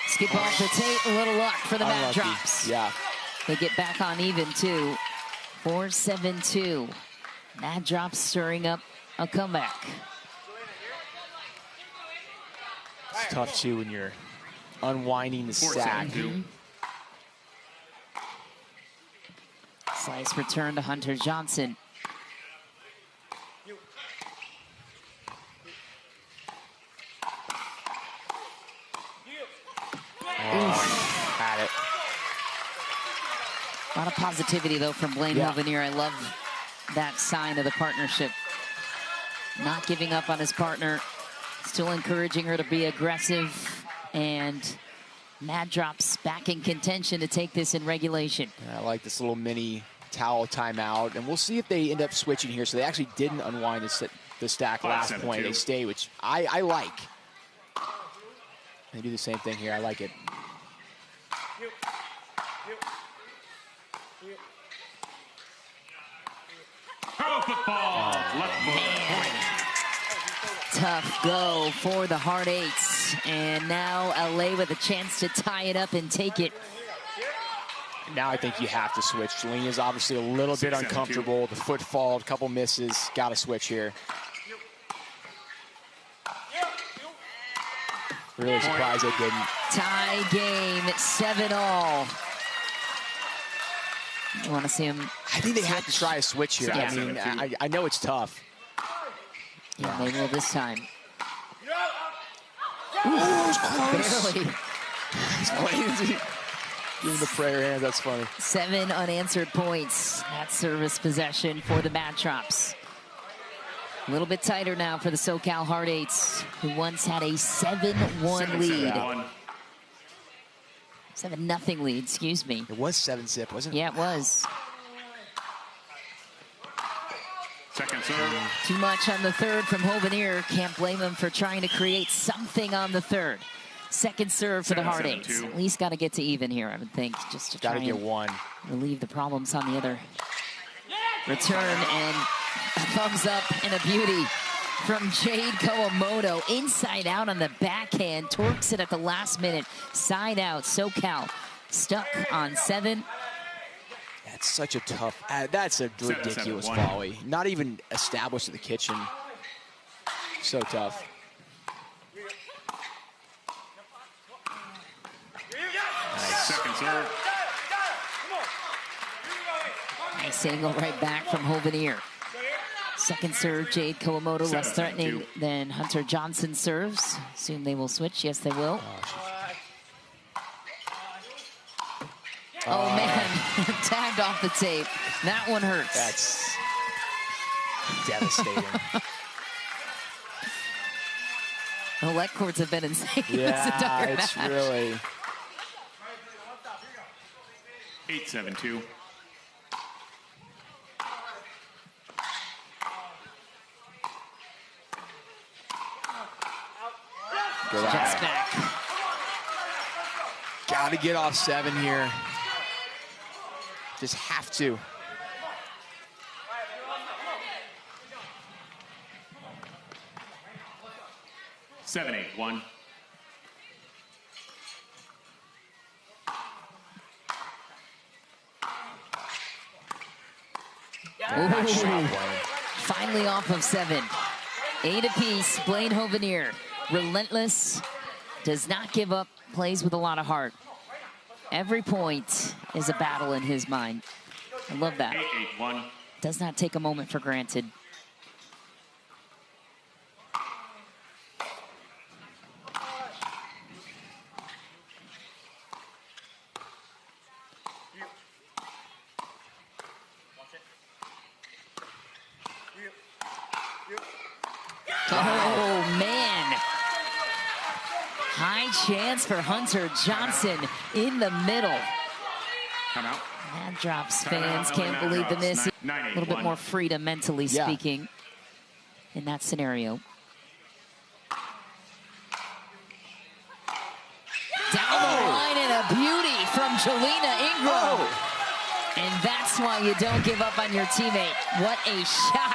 Skip off the tape, a little luck for the Mad Drops. Yeah. They get back on even, too. 4-7-2. Mad Drops stirring up a comeback. tough, too, when you're unwinding the stack. Slice return to Hunter Johnson. Had it. A lot of positivity, though, from Blaine Hovenier. I love that sign of the partnership. Not giving up on his partner. Still encouraging her to be aggressive. And Mad Drops back in contention to take this in regulation. I like this little mini towel timeout. And we'll see if they end up switching here. So they actually didn't unwind the stack last point. They stay, which I like. They do the same thing here. I like it. Pro football. Left point. Tough go for the Hard Eights. And now LA with a chance to tie it up and take it. Now I think you have to switch. Jalina's obviously a little bit uncomfortable. The foot fall, a couple misses. Got to switch here. Really surprised they didn't. Tie game, 7-all. You want to see him? I think they have to try a switch here. Yeah. I mean, I know it's tough. Yeah, they will this time. Ooh, that was close. Barely. It's funny. Give him the prayer hands. That's funny. 7 unanswered points. That service possession for the Mad Drops. A little bit tighter now for the SoCal Hard Eights, who once had a 7-1 lead. 7-0 lead, excuse me. It was 7-zip, wasn't it? Yeah, it was. Second serve. Too much on the third from Hovenier. Can't blame him for trying to create something on the third. Second serve for the Hard Eights. At least got to get to even here, I would think, just to try and get one. Relieve the problems on the other return. And a thumbs up and a beauty from Jade Kawamoto. Inside out on the backhand. Torques it at the last minute. Side out. SoCal stuck on 7. That's such a tough. That's a ridiculous volley. Not even established in the kitchen. So tough. Nice. Second serve. Nice angle right back from Hovenier. Second serve, Jade Kawamoto, less threatening than Hunter Johnson serves. Soon they will switch. Yes, they will. Oh, man. Tagged off the tape. That one hurts. That's devastating. The leg courts have been insane. Yeah, it's match. really. 8-7-2. Just back. Got to get off 7 here. Just have to. Seven, 8-1. Finally off of 7. 8 apiece. Blaine Hovenier, relentless, does not give up, plays with a lot of heart. Every point is a battle in his mind. I love that. 8-8-1. Does not take a moment for granted. Oh, man. High chance for Hunter Johnson in the middle. Timeout. Mad Drops fans can't believe the miss. A little bit more freedom mentally speaking in that scenario. Down the line and a beauty from Jalina Ingram. And that's why you don't give up on your teammate. What a shot.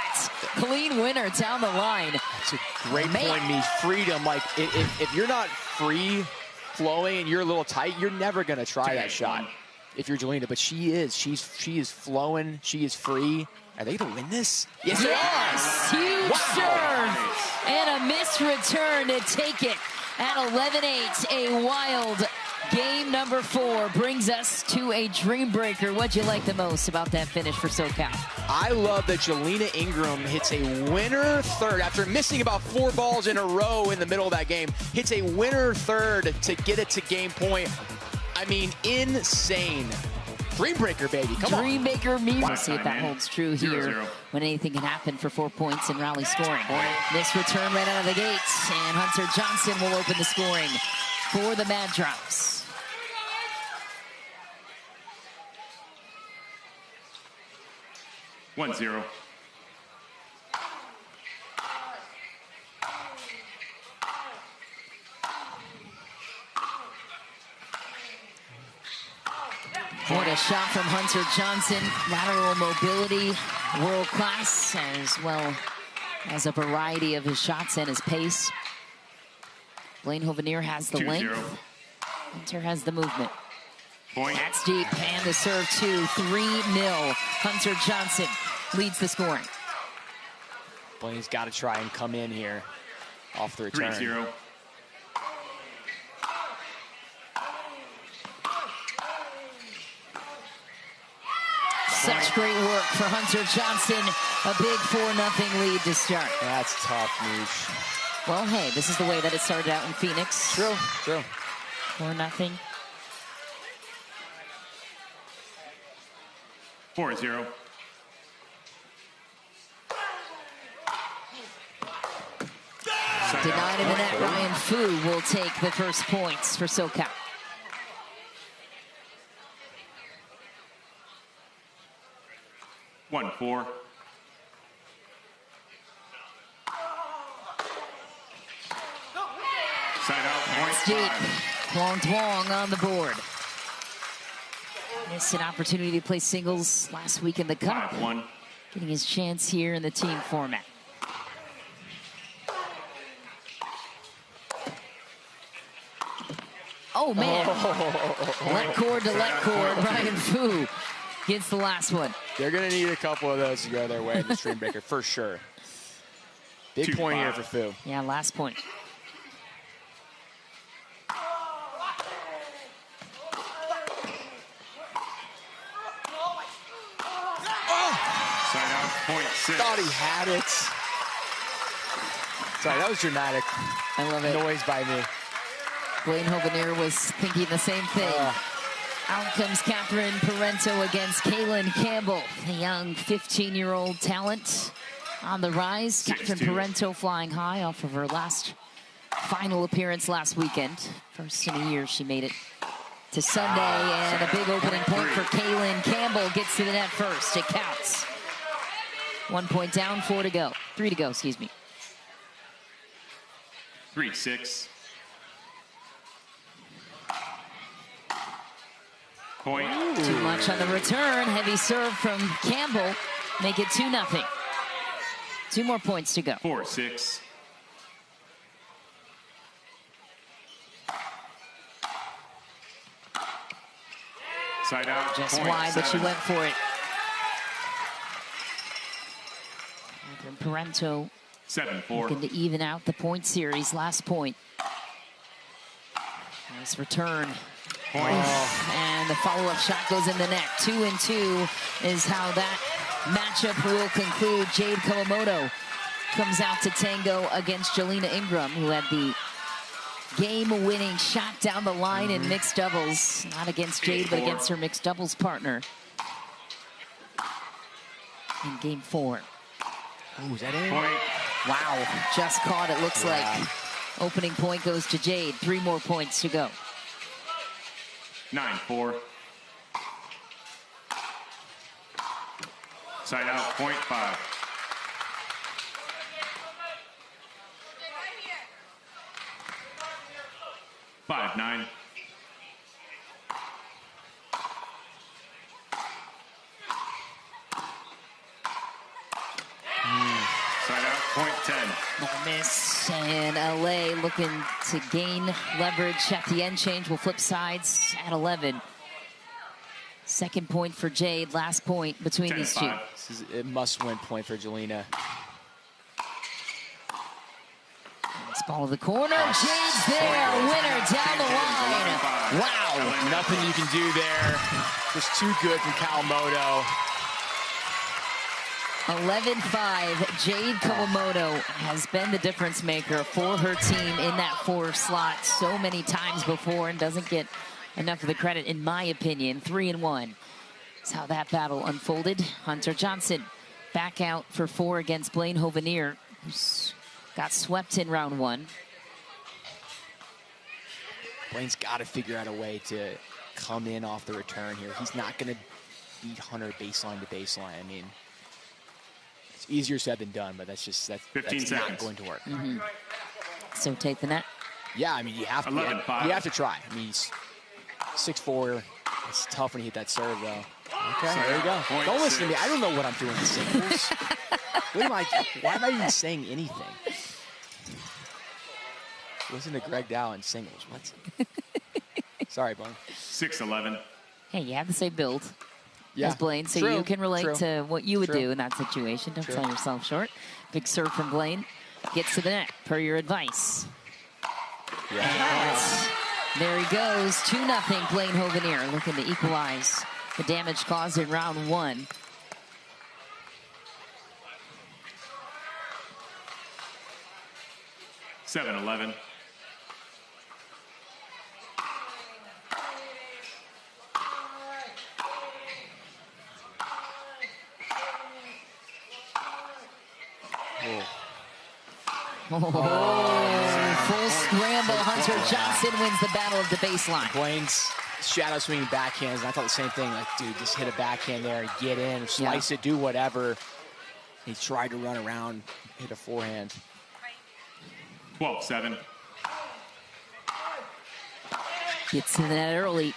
Clean winner down the line. It's a great point, me. Freedom, like if you're not free flowing and you're a little tight, you're never gonna try that shot if you're Jalina, but she is. She is flowing, she is free. Are they gonna win this? Yes, huge serve and a missed return to take it at 11-8. A wild game number 4 brings us to a Dreambreaker. What'd you like the most about that finish for SoCal? I love that Jalina Ingram hits a winner third after missing about 4 balls in a row in the middle of that game. Hits a winner third to get it to game point. I mean, insane. Dreambreaker, baby. Come on. Dreambreaker me. We'll see if that holds true here when anything can happen for 4 points in rally scoring. This return right out of the gates, and Hunter Johnson will open the scoring for the Mad Drops. One zero. What a shot from Hunter Johnson. Lateral mobility, world class, as well as a variety of his shots and his pace. Blaine Hovenier has the length. Hunter has the movement. Point. That's deep, and the serve 2, 3-0. Hunter Johnson leads the scoring. Blaine's got to try and come in here off the return. 3-0. Such great work for Hunter Johnson. A big 4-0 lead to start. That's tough, Moosh. Well, hey, this is the way that it started out in Phoenix. True, true. 4-0. 4-0. Denied him in that. Ryan Fu will take the first points for SoCal. One, 4. Side out, point. That's deep. Quang Duong on the board. Missed an opportunity to play singles last week in the Cup. 5-1. Getting his chance here in the team format. Oh, man. Let cord to let cord. Ryan Fu gets the last one. They're going to need a couple of those to go their way in the Dreambreaker, for sure. Big point here for Fu. Yeah, last point. Side out, point 6. Thought he had it. Sorry, that was dramatic. I love it. Noise by me. Blaine Hovenier was thinking the same thing. Out comes Catherine Parenteau against Kaylin Campbell, the young 15-year-old talent on the rise. Catherine Parenteau flying high off of her last final appearance last weekend. First in a year she made it to Sunday, and a big opening point for Kaylin Campbell. Gets to the net first. It counts. 1 point down, 4 to go. 3 to go, excuse me. 3-6. Point. Too much on the return. Heavy serve from Campbell. Make it 2-0. 2 more points to go. 4-6. Side out. Just point wide, but she 7. went for it. And Parenteau 7-4. looking to even out the point series. Last point. Nice return. Point. And the follow-up shot goes in the net. 2-2 is how that matchup will conclude. Jade Kawamoto comes out to tango against Jalina Ingram, who had the game-winning shot down the line in mixed doubles. Not against Jade, but against her mixed doubles partner in game 4. Oh, is that it? Point. Wow, just caught, it looks like. Opening point goes to Jade. 3 more points to go. 9-4. Side out, point 5. Five, 9. Side out, point 10. Another miss, and LA looking to gain leverage at the end change. Will flip sides at 11. Second point for Jade, last point between these two. This is a must-win point for Jalina. It's Ball of the corner. Jade's there. Winner down the line. Wow. Nothing you can do there. Just too good from Kawamoto. 11-5. Jade Kawamoto has been the difference maker for her team in that 4 slot so many times before and doesn't get enough of the credit, in my opinion. 3-1. That's how that battle unfolded. Hunter Johnson back out for 4 against Blaine Hovenier, who's got swept in round 1. Blaine's got to figure out a way to come in off the return here. He's not going to beat Hunter baseline to baseline. I mean, it's easier said than done, but that's not going to work. So take the net. Yeah, I mean, you have to try. I mean, he's 6'4". It's tough when you hit that serve, though. Okay, there you go. Don't listen to me. I don't know what I'm doing in singles. Why am I even saying anything? Listen to Greg Dow in singles. What? Sorry, Blaine. 6-11. Hey, you have the same build as Blaine, so True. you can relate to what you would True. do in that situation. Don't sell yourself short. Big serve from Blaine. Gets to the net, per your advice. Yeah. There he goes. 2-0 Blaine Hovenier looking to equalize the damage caused in round 1. 7-11. Full scramble. Hunter Johnson wins the battle of the baseline. Blaine's shadow swinging backhands, and I thought the same thing. Like, dude, just hit a backhand there and get in, slice it, do whatever. He tried to run around, hit a forehand. 12-7. Gets to the net early.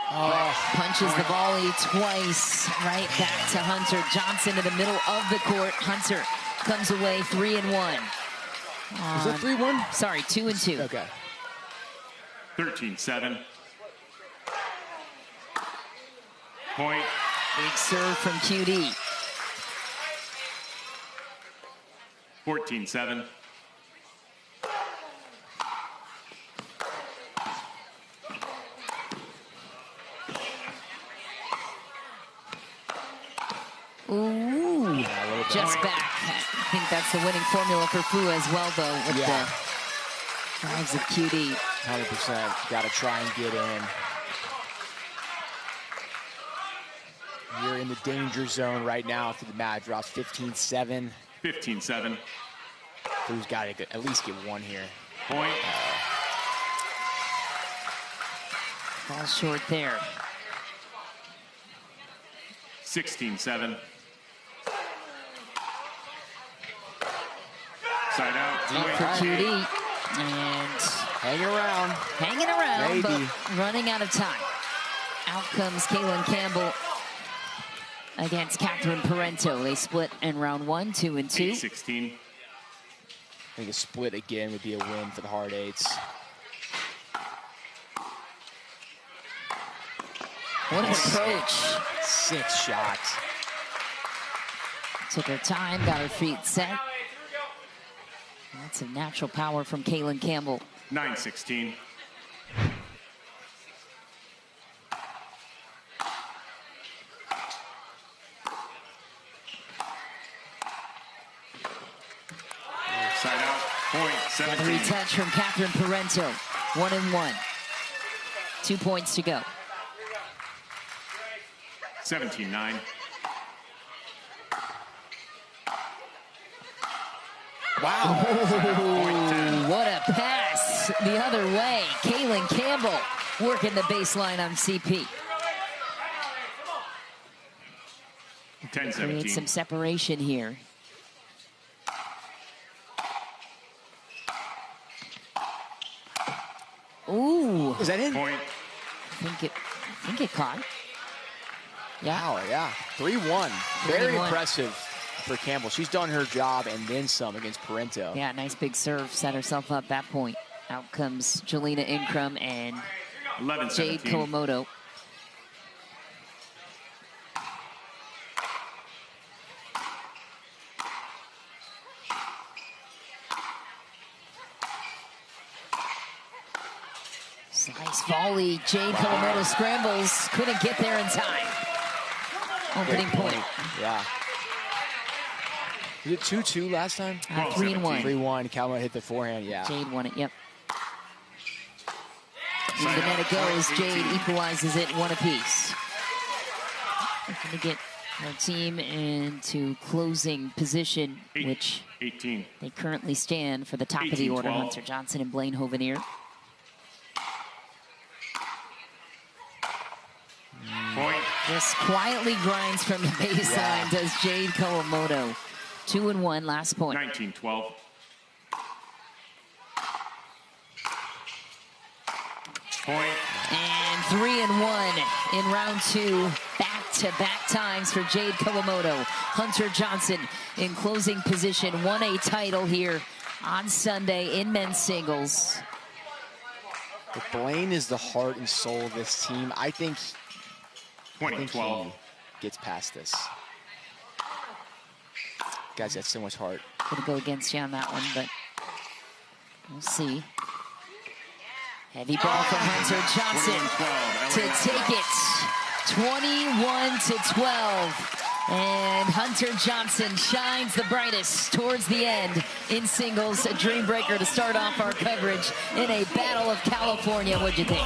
Punches the volley twice. Right back to Hunter Johnson in the middle of the court. Hunter comes away 3-1. Is that 3-1? Sorry, 2-2. Okay. 13-7. Point. Big serve from QD. 14-7. Ooh, just back. I think that's the winning formula for Fu as well, though, with the drives of QD. 100%. Got to try and get in. You're in the danger zone right now after the match. Drops 15-7. 15-7. Fu's got to at least get one here. Point. Falls short there. 16-7. Side out. Deep for QD. And hanging around. Maybe. But running out of time. Out comes Kaylin Campbell against Catherine Parenteau. They split in round 1, 2-2. 16. I think a split again would be a win for the Hard Eights. What an approach. 6 shots. Took her time, got her feet set. That's some natural power from Kaylin Campbell. 9-16. Side out. Point. 17. Retouch from Catherine Parenteau. 1-1. 2 points to go. 17-9. Wow. What a pass the other way. Kaylin Campbell working the baseline on CP. 10-17. Create some separation here. Ooh. Is that in? Point. I think it caught. Yeah. Wow, yeah. 3-1. Very 3-1. impressive for Campbell. She's done her job and then some against Parenteau. Yeah, nice big serve. Set herself up that point. Out comes Jalina Ingram and 11-17. Jade Kawamoto. Nice volley. Jade Kawamoto scrambles. Couldn't get there in time. Opening point. Yeah. Was it 2-2 last time? 3-1. 3-1. Kawamoto hit the forehand, yeah. Jade won it, yep. And the net it goes. Jade equalizes it 1 apiece. Looking to get our team into closing position, which 18. they currently stand for the top of the order. 12. Hunter Johnson and Blaine Hovenier. Point. Just quietly grinds from the baseline, does Jade Kawamoto. 2-1, last point. 19-12. Point. And 3-1 in round 2. Back-to-back times for Jade Kawamoto. Hunter Johnson in closing position. Won a title here on Sunday in men's singles. But Blaine is the heart and soul of this team. I think 20-12. he gets past this. Guys got so much heart. Gonna go against you on that one, but we'll see. Heavy ball from Hunter Johnson to take it. 21-12. And Hunter Johnson shines the brightest towards the end in singles. A Dreambreaker to start off our coverage in a Battle of California. What'd you think?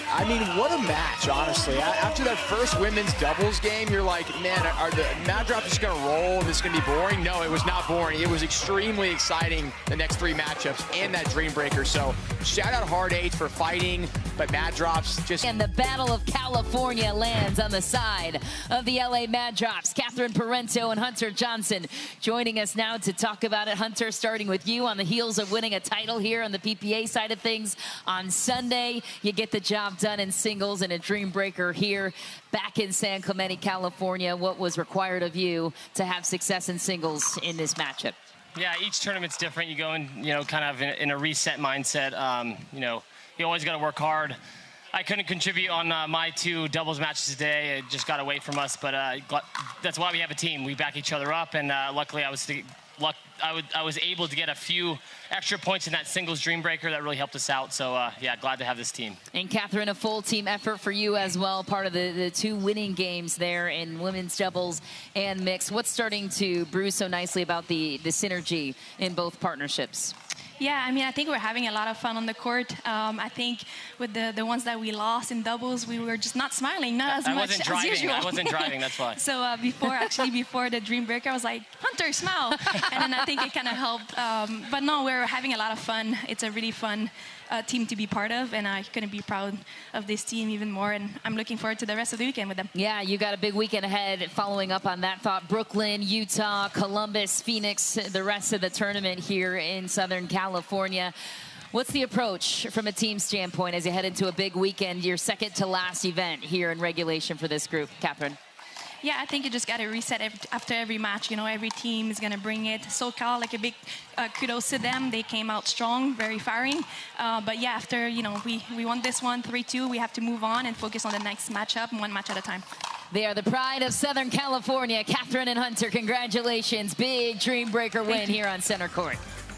I mean, what a match, honestly. After that first women's doubles game, you're like, man, are the mat drops just going to roll and this is going to be boring? No, it was not boring. It was extremely exciting, the next 3 matchups and that Dreambreaker. So shout out Hard 8 for fighting, but mat drops just... And the Battle of California lands on the side of the LA Mad Drops. Catherine Parenteau and Hunter Johnson joining us now to talk about it. Hunter, starting with you on the heels of winning a title here on the PPA side of things on Sunday. You get the job done in singles and a Dreambreaker here back in San Clemente, California. What was required of you to have success in singles in this matchup? Yeah, each tournament's different. You go in, kind of in a reset mindset. You always got to work hard. I couldn't contribute on my 2 doubles matches today. It just got away from us, but that's why we have a team. We back each other up, and luckily I was able to get a few extra points in that singles Dreambreaker that really helped us out. So, yeah, glad to have this team. And Catherine, a full team effort for you as well, part of the 2 winning games there in women's doubles and mixed. What's starting to brew so nicely about the synergy in both partnerships? Yeah, I mean, I think we're having a lot of fun on the court. I think with the ones that we lost in doubles, we were just not smiling, not as much as usual. I wasn't driving, that's why. So before the Dreambreaker, I was like, Hunter, smile. And then I think it kind of helped. But no, we're having a lot of fun. It's a really fun team to be part of, and I couldn't be proud of this team even more, and I'm looking forward to the rest of the weekend with them. Yeah, you got a big weekend ahead. Following up on that thought, Brooklyn, Utah, Columbus, Phoenix, the rest of the tournament here in Southern California. What's the approach from a team standpoint as you head into a big weekend, your second to last event here in regulation for this group, Catherine? Yeah, I think you just got to reset after every match. Every team is going to bring it. SoCal, like a big kudos to them. They came out strong, very firing. But yeah, after, we won this one 3-2, we have to move on and focus on the next matchup, 1 match at a time. They are the pride of Southern California. Catherine and Hunter, congratulations. Big Dreambreaker win here on center court.